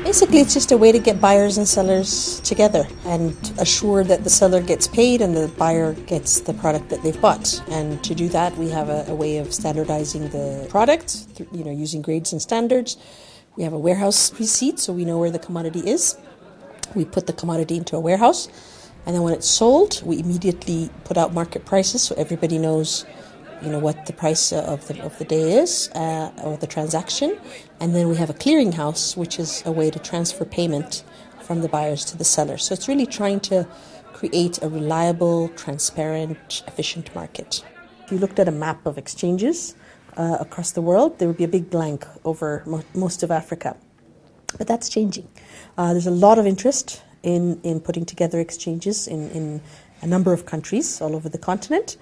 Basically, it's just a way to get buyers and sellers together and assure that the seller gets paid and the buyer gets the product that they've bought. And to do that, we have a way of standardizing the product, using grades and standards. We have a warehouse receipt, so we know where the commodity is. We put the commodity into a warehouse, and then when it's sold, we immediately put out market prices so everybody knows what the price of the day is or the transaction. And then we have a clearinghouse, which is a way to transfer payment from the buyers to the sellers. So it's really trying to create a reliable, transparent, efficient market. If you looked at a map of exchanges across the world, there would be a big blank over most of Africa. But that's changing. There's a lot of interest in putting together exchanges in a number of countries all over the continent.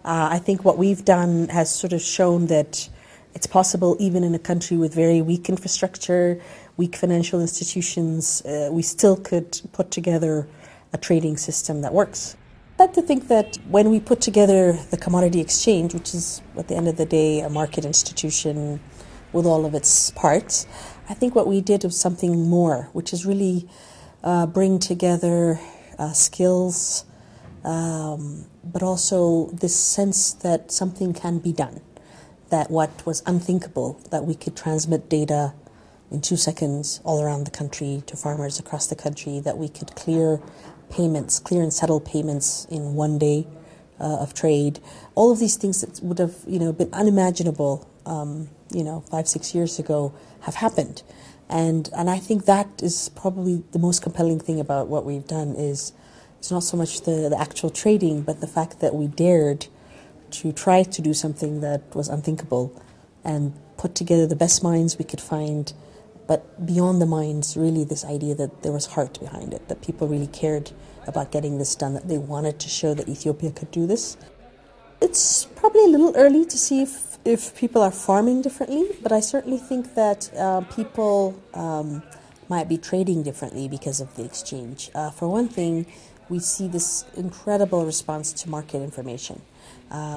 I think what we've done has sort of shown that it's possible even in a country with very weak infrastructure, weak financial institutions, we still could put together a trading system that works. I'd like to think that when we put together the commodity exchange, which is at the end of the day a market institution with all of its parts, I think what we did was something more, which is really bring together skills, but also this sense that something can be done, that what was unthinkable, that we could transmit data in 2 seconds all around the country to farmers across the country, that we could clear and settle payments in 1 day of trade. All of these things that would have been unimaginable 5-6 years ago have happened. And I think that is probably the most compelling thing about what we've done is it's not so much the actual trading, but the fact that we dared to try to do something that was unthinkable and put together the best minds we could find, but beyond the minds, really this idea that there was heart behind it, that people really cared about getting this done, that they wanted to show that Ethiopia could do this. It's probably a little early to see if people are farming differently, but I certainly think that people might be trading differently because of the exchange. For one thing, we see this incredible response to market information,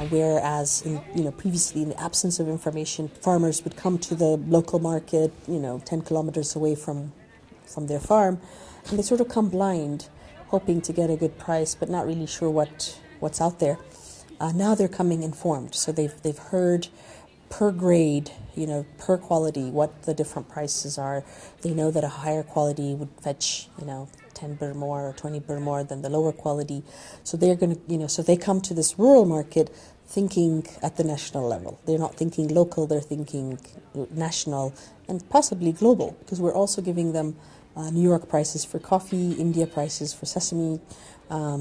whereas previously in the absence of information, farmers would come to the local market 10 kilometers away from their farm, and they sort of come blind, hoping to get a good price, but not really sure what's out there. Now they're coming informed, so they've heard per grade, per quality, what the different prices are. They know that a higher quality would fetch 10 birr more or 20 birr more than the lower quality. So they're going to, so they come to this rural market thinking at the national level. They're not thinking local, they're thinking national and possibly global, because we're also giving them New York prices for coffee, India prices for sesame.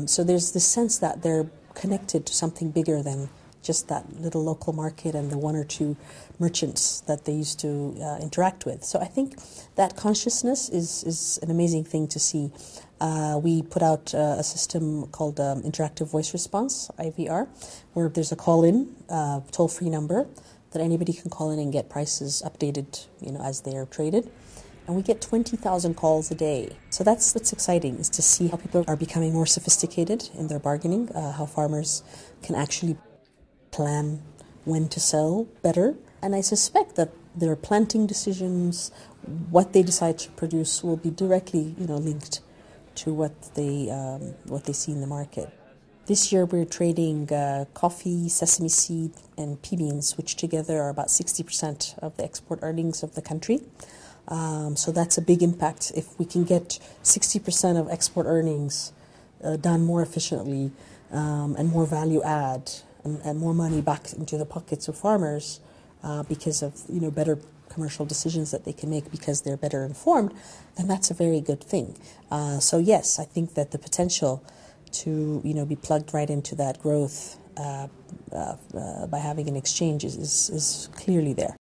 So there's this sense that they're connected to something bigger than just that little local market and the one or two merchants that they used to interact with. So I think that consciousness is an amazing thing to see. We put out a system called Interactive Voice Response, IVR, where there's a call-in, toll-free number that anybody can call in and get prices updated, as they are traded. And we get 20,000 calls a day. So that's what's exciting, is to see how people are becoming more sophisticated in their bargaining, how farmers can actually plan when to sell better. And I suspect that their planting decisions, what they decide to produce, will be directly, linked to what they see in the market. This year we're trading coffee, sesame seed, and pea beans, which together are about 60% of the export earnings of the country. So that's a big impact. If we can get 60% of export earnings done more efficiently and more value add and more money back into the pockets of farmers because of better commercial decisions that they can make because they're better informed, then that's a very good thing. So yes, I think that the potential to be plugged right into that growth by having an exchange is clearly there.